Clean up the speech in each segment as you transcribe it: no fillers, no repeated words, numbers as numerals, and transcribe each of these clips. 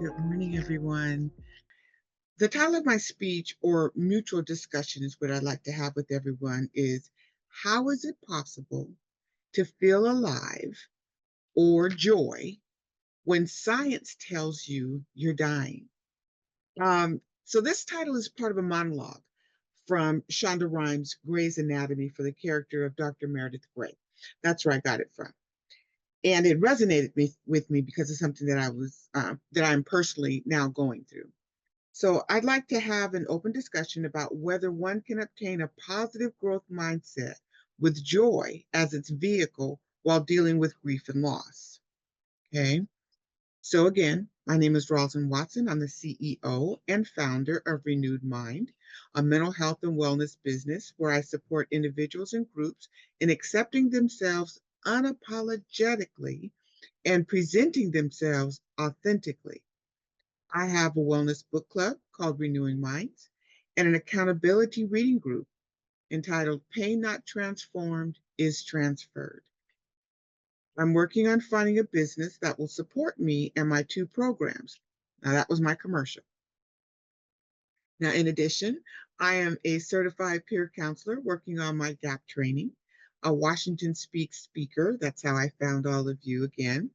Good morning, everyone. The title of my speech or mutual discussion is what I'd like to have with everyone is how is it possible to feel alive or joy when science tells you you're dying? So this title is part of a monologue from Shonda Rhimes' Grey's Anatomy for the character of Dr. Meredith Grey. That's where I got it from. And it resonated with me because it's something that I'm personally now going through. So I'd like to have an open discussion about whether one can obtain a positive growth mindset with joy as its vehicle while dealing with grief and loss. Okay. So again, my name is Roslynn Watson. I'm the CEO and founder of Renewed Mind, a mental health and wellness business where I support individuals and groups in accepting themselves unapologetically and presenting themselves authentically. I have a wellness book club called Renewing Minds and an accountability reading group entitled Pain Not Transformed is Transferred. I'm working on finding a business that will support me and my two programs. Now, that was my commercial. Now, in addition, I am a certified peer counselor working on my GAP training, a Washington Speak speaker. That's how I found all of you again,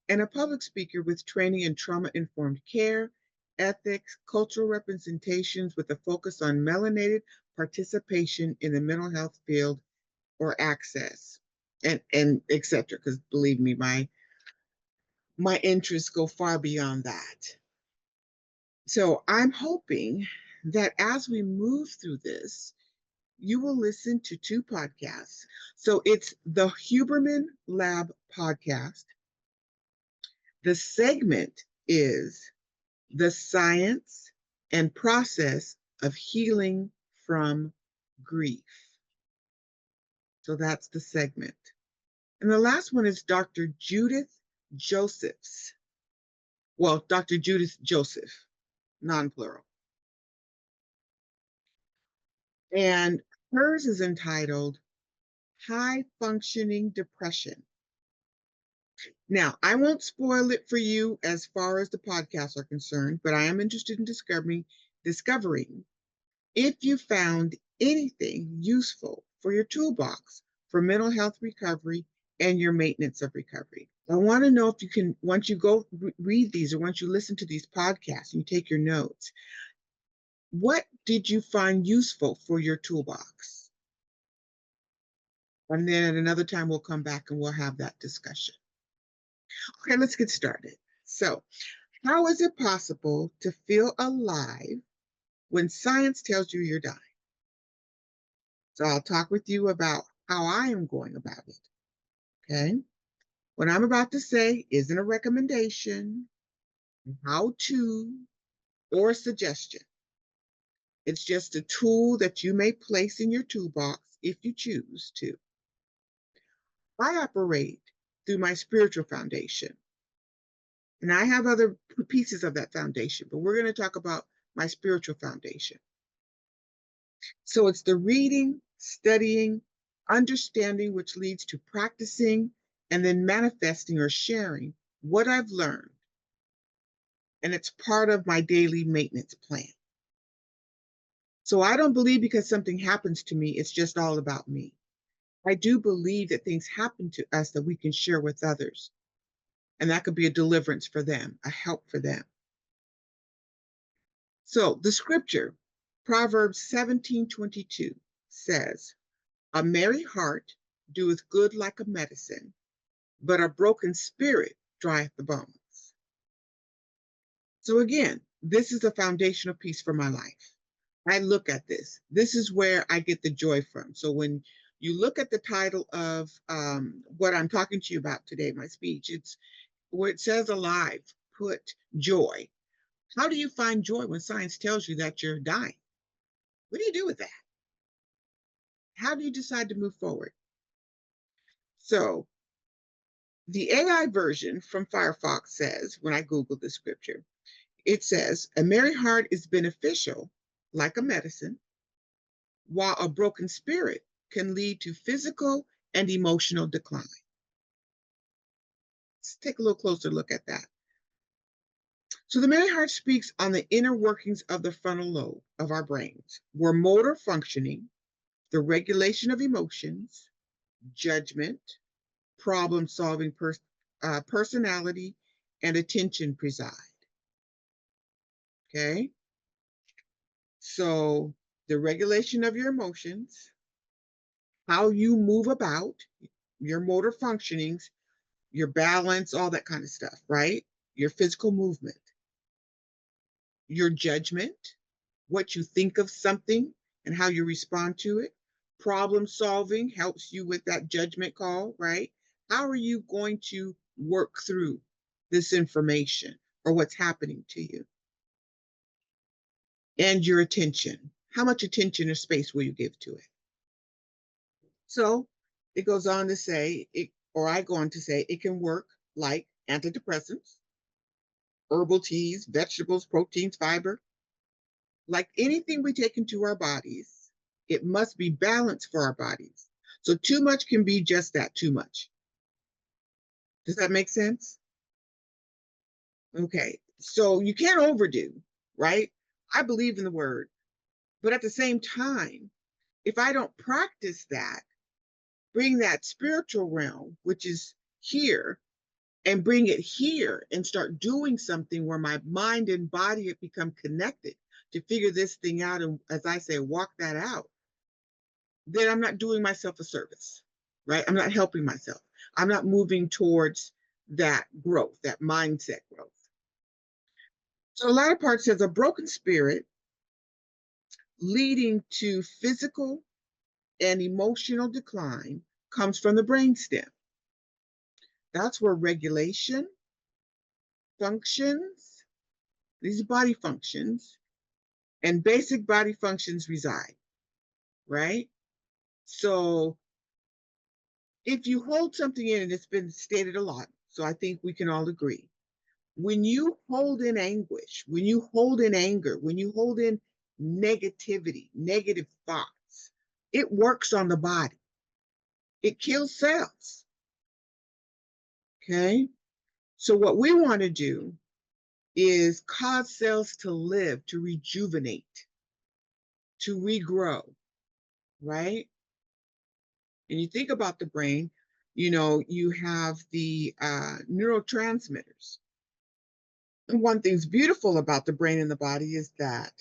and a public speaker with training in trauma-informed care, ethics, cultural representations with a focus on melanated participation in the mental health field or access, and et cetera. Because believe me, my interests go far beyond that. So I'm hoping that as we move through this, you will listen to two podcasts. So it's the Huberman Lab podcast. The segment is the science and process of healing from grief. So that's the segment. And the last one is Dr. Judith Joseph's. Well, Dr. Judith Joseph, non-plural. And hers is entitled High Functioning Depression. Now, I won't spoil it for you as far as the podcasts are concerned, but I am interested in discovering if you found anything useful for your toolbox for mental health recovery and your maintenance of recovery. I want to know if you can, once you go read these or once you listen to these podcasts and you take your notes, what did you find useful for your toolbox? And then at another time, we'll come back and we'll have that discussion. Okay, let's get started. So, how is it possible to feel alive when science tells you you're dying? So I'll talk with you about how I am going about it. Okay. What I'm about to say isn't a recommendation, how to, or a suggestion. It's just a tool that you may place in your toolbox if you choose to. I operate through my spiritual foundation, and I have other pieces of that foundation, but we're going to talk about my spiritual foundation. So it's the reading, studying, understanding, which leads to practicing and then manifesting or sharing what I've learned. And it's part of my daily maintenance plan. So I don't believe because something happens to me, it's just all about me. I do believe that things happen to us that we can share with others. And that could be a deliverance for them, a help for them. So the scripture, Proverbs 17:22 says, a merry heart doeth good like a medicine, but a broken spirit drieth the bones. So again, this is a foundational piece for my life. I look at this. This is where I get the joy from. So when you look at the title of what I'm talking to you about today, my speech, it's where it says alive, put joy. How do you find joy when science tells you that you're dying? What do you do with that? How do you decide to move forward? So the AI version from Firefox says, when I Googled the scripture, it says, a merry heart is beneficial like a medicine, while a broken spirit can lead to physical and emotional decline. Let's take a little closer look at that. So the Mentalhealth speaks on the inner workings of the frontal lobe of our brains, where motor functioning, the regulation of emotions, judgment, problem solving, personality, and attention preside. Okay. So the regulation of your emotions, how you move about, your motor functionings, your balance, all that kind of stuff, right? Your physical movement, your judgment, what you think of something and how you respond to it. Problem solving helps you with that judgment call, right? How are you going to work through this information or what's happening to you? And your attention. How much attention or space will you give to it? So it goes on to say, I go on to say, it can work like antidepressants, herbal teas, vegetables, proteins, fiber. Like anything we take into our bodies, it must be balanced for our bodies. So too much can be just that, too much. Does that make sense? Okay. So you can't overdo, right? I believe in the word. But at the same time, if I don't practice that, bring that spiritual realm, which is here, and bring it here and start doing something where my mind and body have become connected to figure this thing out. And as I say, walk that out, then I'm not doing myself a service, right? I'm not helping myself. I'm not moving towards that growth, that mindset growth. So the latter part says a broken spirit leading to physical and emotional decline comes from the brainstem. That's where regulation, functions, these body functions, and basic body functions reside, right? So if you hold something in, and it's been stated a lot, so I think we can all agree, when you hold in anguish, when you hold in anger, when you hold in negativity, negative thoughts, it works on the body. It kills cells. Okay. So what we want to do is cause cells to live, to rejuvenate, to regrow, right? And you think about the brain, you have the neurotransmitters. And one thing's beautiful about the brain and the body is that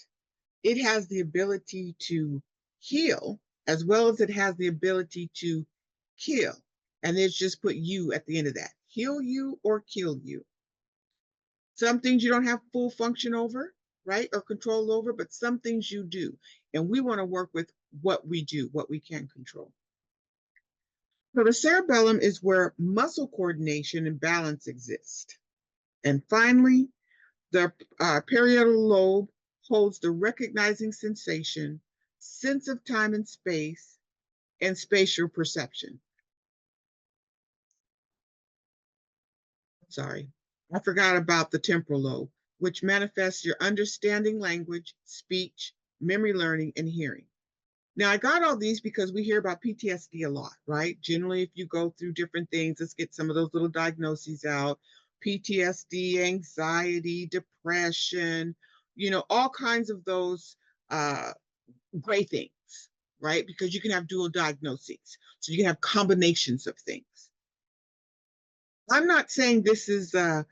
it has the ability to heal as well as it has the ability to kill. And it's just put you at the end of that. Heal you or kill you. Some things you don't have full function over, right? Or control over, but some things you do. And we want to work with what we do, what we can control. So the cerebellum is where muscle coordination and balance exist. And finally, the parietal lobe holds the recognizing sensation, sense of time and space, and spatial perception. Sorry, I forgot about the temporal lobe, which manifests your understanding language, speech, memory learning, and hearing. Now, I got all these because we hear about PTSD a lot, right? Generally, if you go through different things, let's get some of those little diagnoses out. PTSD, anxiety, depression, all kinds of those gray things, right? Because you can have dual diagnoses. So you can have combinations of things. I'm not saying this is a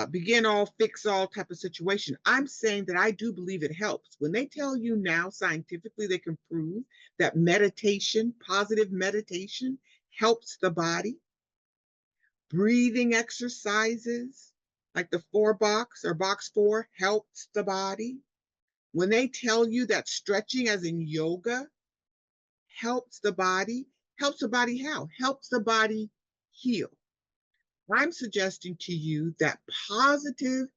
begin all, fix all type of situation. I'm saying that I do believe it helps. When they tell you now scientifically, they can prove that meditation, positive meditation, helps the body. Breathing exercises like the 4-box or box 4 helps the body. When they tell you that stretching, as in yoga, helps the body how? Helps the body heal. I'm suggesting to you that positive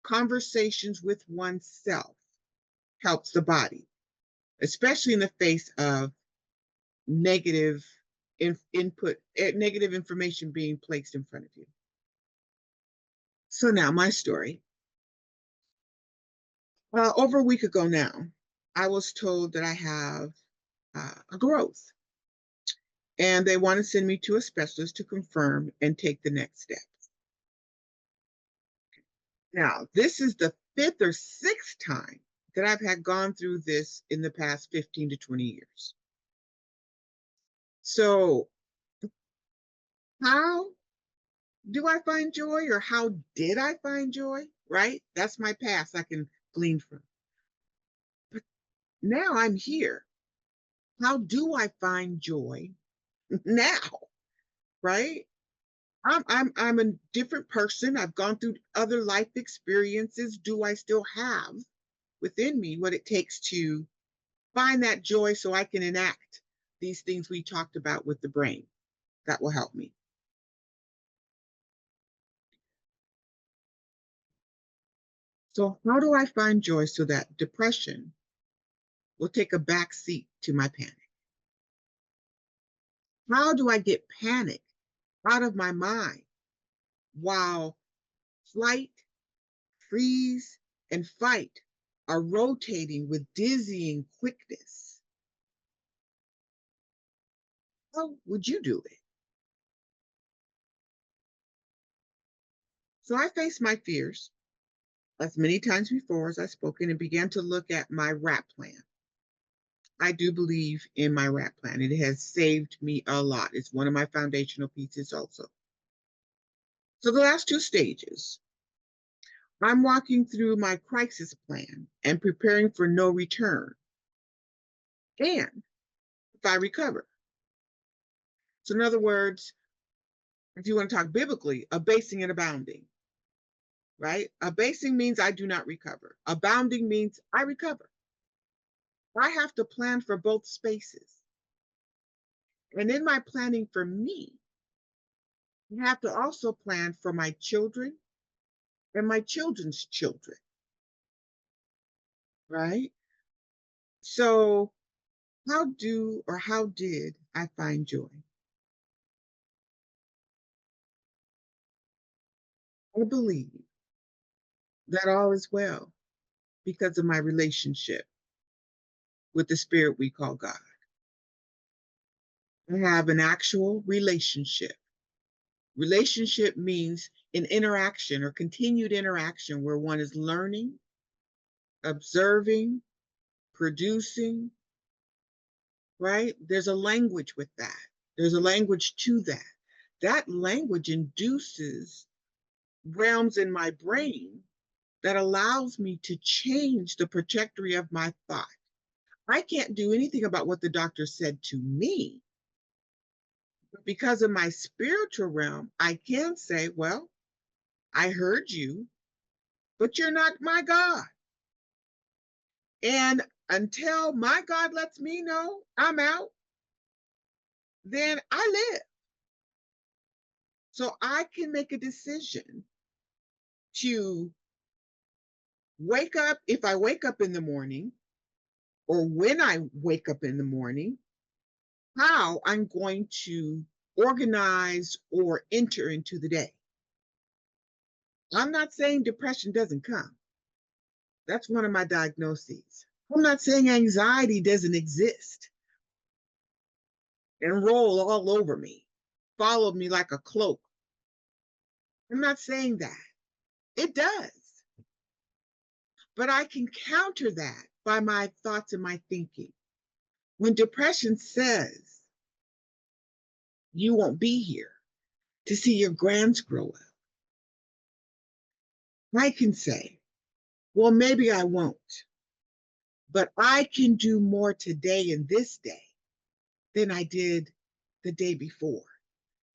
conversations with oneself helps the body, especially in the face of negative input, negative information being placed in front of you. So now my story. Over a week ago now, I was told that I have a growth, and they want to send me to a specialist to confirm and take the next step. Now, this is the fifth or sixth time that I've had gone through this in the past 15 to 20 years. So, how do I find joy, or how did I find joy? Right? That's my past I can glean from. But now I'm here. How do I find joy now? Right? I'm a different person. I've gone through other life experiences. Do I still have within me what it takes to find that joy so I can enact these things we talked about with the brain? That will help me. So, how do I find joy so that depression will take a back seat to my panic? How do I get panic out of my mind while flight, freeze, and fight are rotating with dizzying quickness? How would you do it? So I faced my fears as many times before as I've spoken and began to look at my RAP plan. I do believe in my RAP plan. It has saved me a lot. It's one of my foundational pieces also. So the last two stages, I'm walking through my crisis plan and preparing for no return. And if I recover. So in other words, if you want to talk biblically, abasing and abounding, right? Abasing means I do not recover. Abounding means I recover. I have to plan for both spaces. And in my planning for me, I have to also plan for my children and my children's children, right? So, how did I find joy? I believe that all is well because of my relationship with the spirit we call God. I have an actual relationship. Relationship means an interaction or continued interaction where one is learning, observing, producing, right? There's a language with that. There's a language to that. That language induces realms in my brain that allows me to change the trajectory of my thought. I can't do anything about what the doctor said to me, but because of my spiritual realm, I can say, well, I heard you, but you're not my God. And until my God lets me know I'm out, then I live. So I can make a decision to wake up, if I wake up in the morning, or when I wake up in the morning, how I'm going to organize or enter into the day. I'm not saying depression doesn't come. That's one of my diagnoses. I'm not saying anxiety doesn't exist and roll all over me, follow me like a cloak. I'm not saying that. It does. But I can counter that by my thoughts and my thinking. When depression says you won't be here to see your grands grow up, I can say, well, maybe I won't, but I can do more today in this day than I did the day before,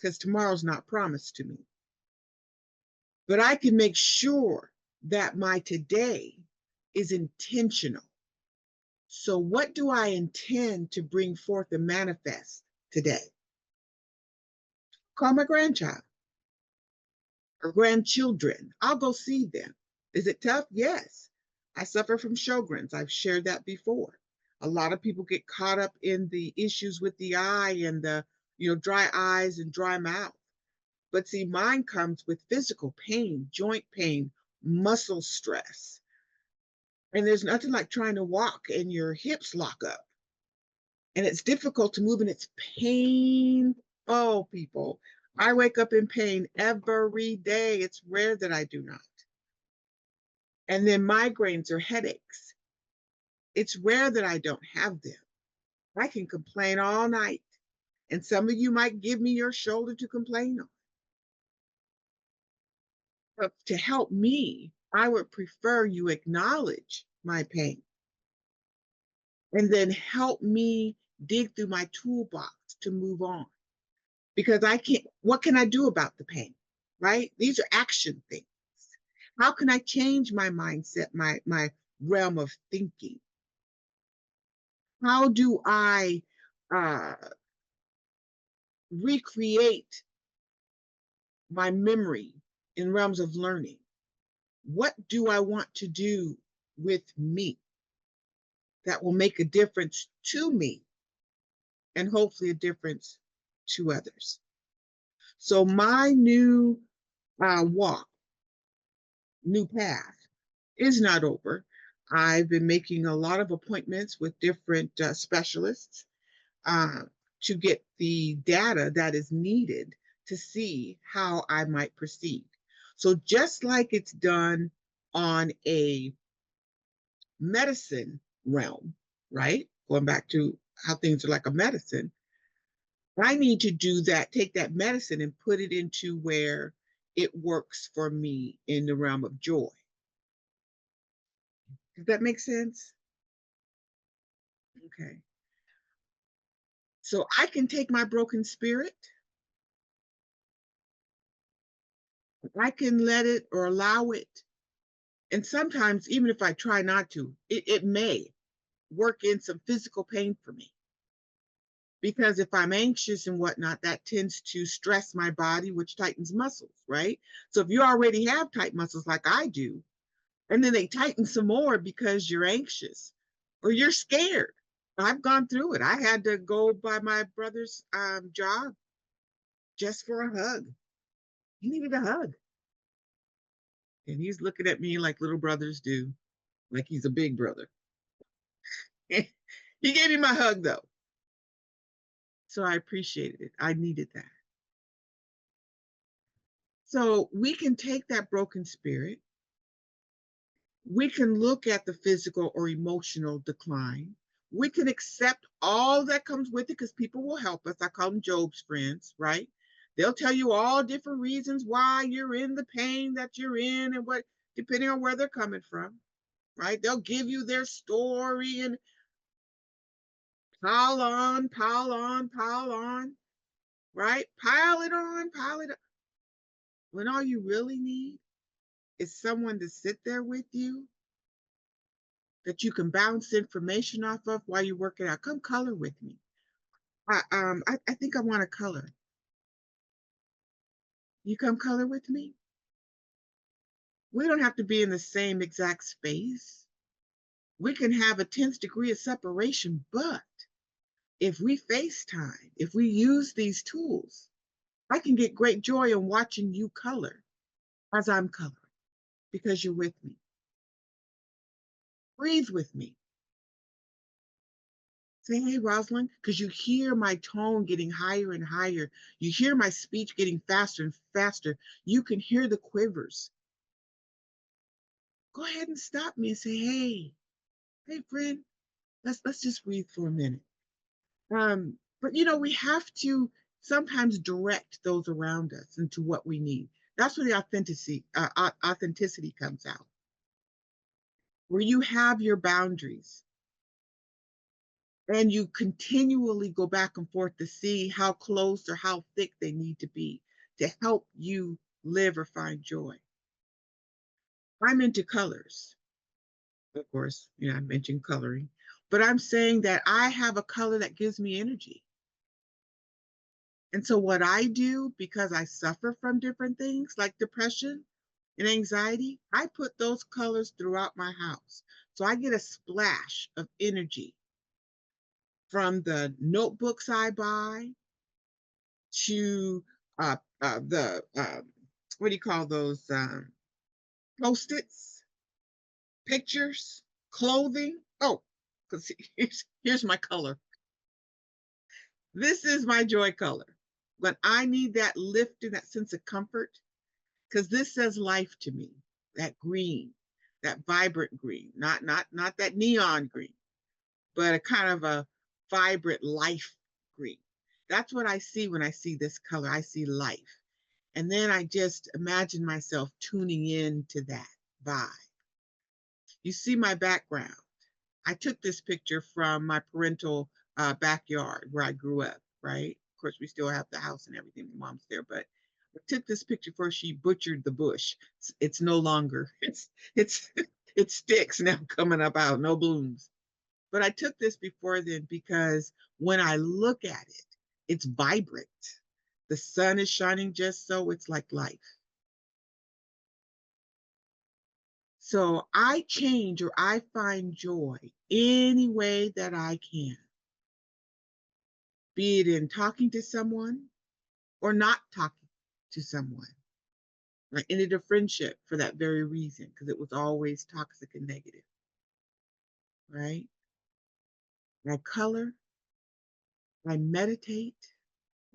because tomorrow's not promised to me. But I can make sure that my today is intentional. So, what do I intend to bring forth and manifest today? Call my grandchild or grandchildren. I'll go see them. Is it tough? Yes. I suffer from Sjogren's. I've shared that before. A lot of people get caught up in the issues with the eye and the, dry eyes and dry mouth. But see, mine comes with physical pain, joint pain, muscle stress. And there's nothing like trying to walk and your hips lock up. And it's difficult to move and it's pain. Oh, people. I wake up in pain every day. It's rare that I do not. And then migraines or headaches. It's rare that I don't have them. I can complain all night, and some of you might give me your shoulder to complain on. But to help me, I would prefer you acknowledge my pain and then help me dig through my toolbox to move on. Because I can't, what can I do about the pain? Right? These are action things. How can I change my mindset, my realm of thinking? How do I uh, recreate my memory in realms of learning? What do I want to do with me that will make a difference to me and hopefully a difference to others? So my new walk, new path is not over. I've been making a lot of appointments with different specialists uh, to get the data that is needed to see how I might proceed. So just like it's done on a medicine realm, right? Going back to how things are like a medicine, I need to do that, take that medicine and put it into where it works for me in the realm of joy. Does that make sense? Okay. So I can take my broken spirit, I can let it or allow it. And sometimes, even if I try not to, it may work in some physical pain for me. Because if I'm anxious and whatnot, that tends to stress my body, which tightens muscles, right? So if you already have tight muscles like I do, and then they tighten some more because you're anxious or you're scared. I've gone through it. I had to go by my brother's job just for a hug. He needed a hug. And he's looking at me like little brothers do, like he's a big brother. He gave me my hug though. So I appreciated it. I needed that. So we can take that broken spirit, we can look at the physical or emotional decline. We can accept all that comes with it because people will help us. I call them Job's friends, right? They'll tell you all different reasons why you're in the pain that you're in and what, depending on where they're coming from, right? They'll give you their story and pile on, pile on, pile on, right? Pile it on, pile it on. When all you really need is someone to sit there with you that you can bounce information off of while you work it out. Come color with me. I think I want to color. You come color with me? We don't have to be in the same exact space. We can have a 10th degree of separation, but if we FaceTime, if we use these tools, I can get great joy in watching you color as I'm coloring because you're with me. Breathe with me. Say, hey, Roslynn, because you hear my tone getting higher and higher. You hear my speech getting faster and faster. You can hear the quivers. Go ahead and stop me and say, hey, friend, let's just breathe for a minute. But we have to sometimes direct those around us into what we need. That's where the authenticity comes out, where you have your boundaries and you continually go back and forth to see how close or how thick they need to be to help you live or find joy. I'm into colors. Of course, I mentioned coloring, but I'm saying that I have a color that gives me energy. And so what I do, because I suffer from different things like depression and anxiety, I put those colors throughout my house. So I get a splash of energy from the notebooks I buy to the what do you call those post-its, pictures, clothing. Oh, because here's my color. This is my joy color. When I need that lift and that sense of comfort, because this says life to me, that green, that vibrant green, not that neon green, but a kind of a vibrant life green. That's what I see when I see this color. I see life. And then I just imagine myself tuning in to that vibe. You see my background. I took this picture from my parental backyard where I grew up, right? Of course, we still have the house and everything. My mom's there, but I took this picture before she butchered the bush. It's no longer, it's, it sticks now coming up out, no blooms. But I took this before then because when I look at it, it's vibrant. The sun is shining just so, it's like life. So I change or I find joy any way that I can, be it in talking to someone or not talking to someone. I ended a friendship for that very reason because it was always toxic and negative, right? I color, I meditate,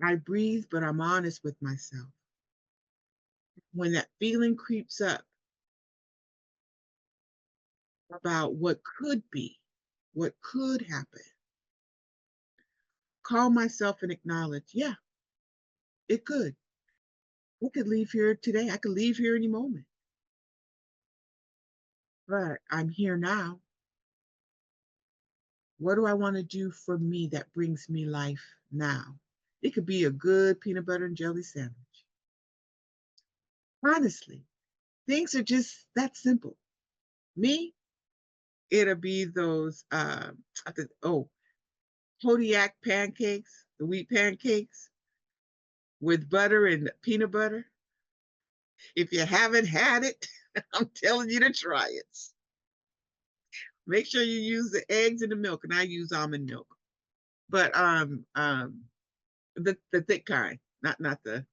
I breathe, but I'm honest with myself. When that feeling creeps up about what could be, what could happen, call myself and acknowledge, yeah, it could. I could leave here today. I could leave here any moment. But I'm here now. What do I want to do for me that brings me life now? It could be a good peanut butter and jelly sandwich. Honestly, things are just that simple. Me, it'll be those Kodiak pancakes, the wheat pancakes with butter and peanut butter. If you haven't had it, I'm telling you to try it. Make sure you use the eggs and the milk, and I use almond milk. But the thick kind, not the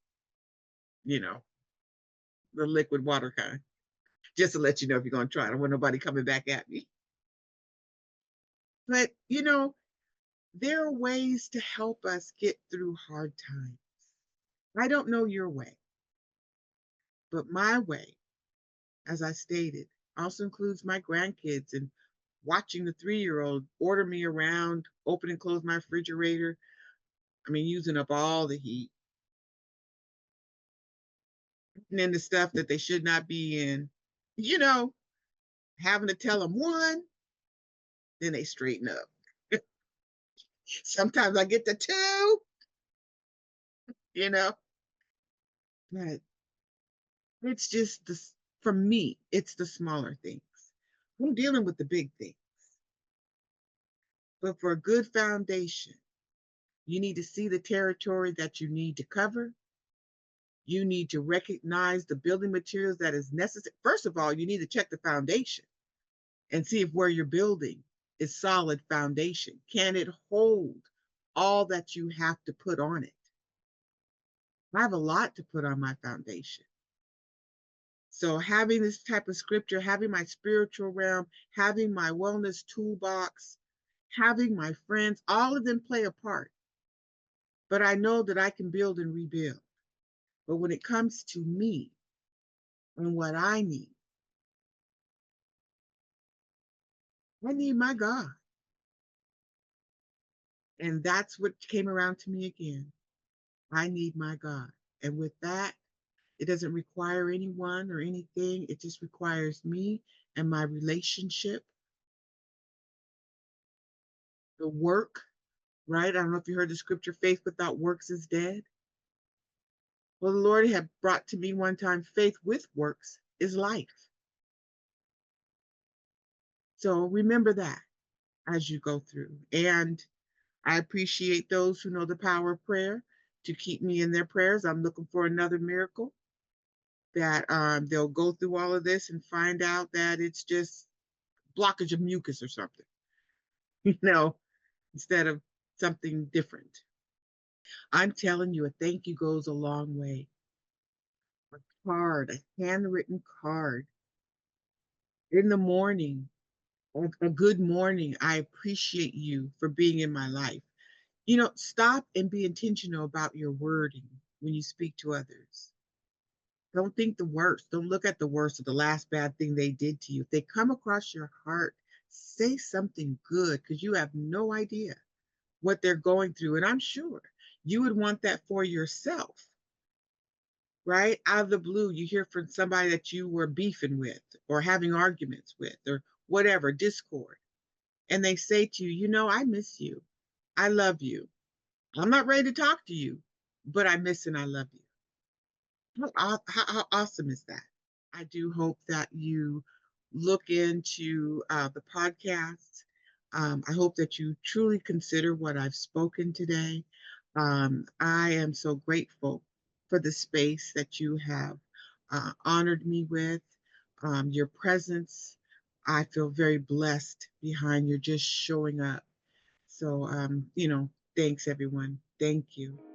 you know the liquid water kind. Just to let you know if you're gonna try it. I don't want nobody coming back at me. But there are ways to help us get through hard times. I don't know your way, but my way, as I stated, also includes my grandkids and watching the 3-year-old order me around, open and close my refrigerator. I mean, using up all the heat and then the stuff that they should not be in. You know, having to tell them one, then they straighten up. Sometimes I get to two, you know, but it's just this, for me, it's the smaller things. I'm dealing with the big things. But for a good foundation, you need to see the territory that you need to cover. You need to recognize the building materials that is necessary. First of all, you need to check the foundation and see if where you're building is solid foundation. Can it hold all that you have to put on it? I have a lot to put on my foundation. So having this type of scripture, having my spiritual realm, having my wellness toolbox, having my friends, all of them play a part. But I know that I can build and rebuild. But when it comes to me and what I need my God. And that's what came around to me again. I need my God. And with that, it doesn't require anyone or anything. It just requires me and my relationship, the work, right? I don't know if you heard the scripture, faith without works is dead. Well, the Lord had brought to me one time, faith with works is life. So remember that as you go through. And I appreciate those who know the power of prayer to keep me in their prayers. I'm looking for another miracle that they'll go through all of this and find out that it's just blockage of mucus or something, instead of something different. I'm telling you, a thank you goes a long way. A card, a handwritten card in the morning, a good morning. I appreciate you for being in my life. Stop and be intentional about your wording when you speak to others. Don't think the worst. Don't look at the worst of the last bad thing they did to you. If they come across your heart, say something good because you have no idea what they're going through. And I'm sure you would want that for yourself, right? Out of the blue, you hear from somebody that you were beefing with or having arguments with or whatever, discord. And they say to you, I miss you. I love you. I'm not ready to talk to you, but I miss and I love you. How awesome is that? I do hope that you look into the podcast. I hope that you truly consider what I've spoken today. I am so grateful for the space that you have honored me with, your presence. I feel very blessed behind your just showing up. So, thanks everyone. Thank you.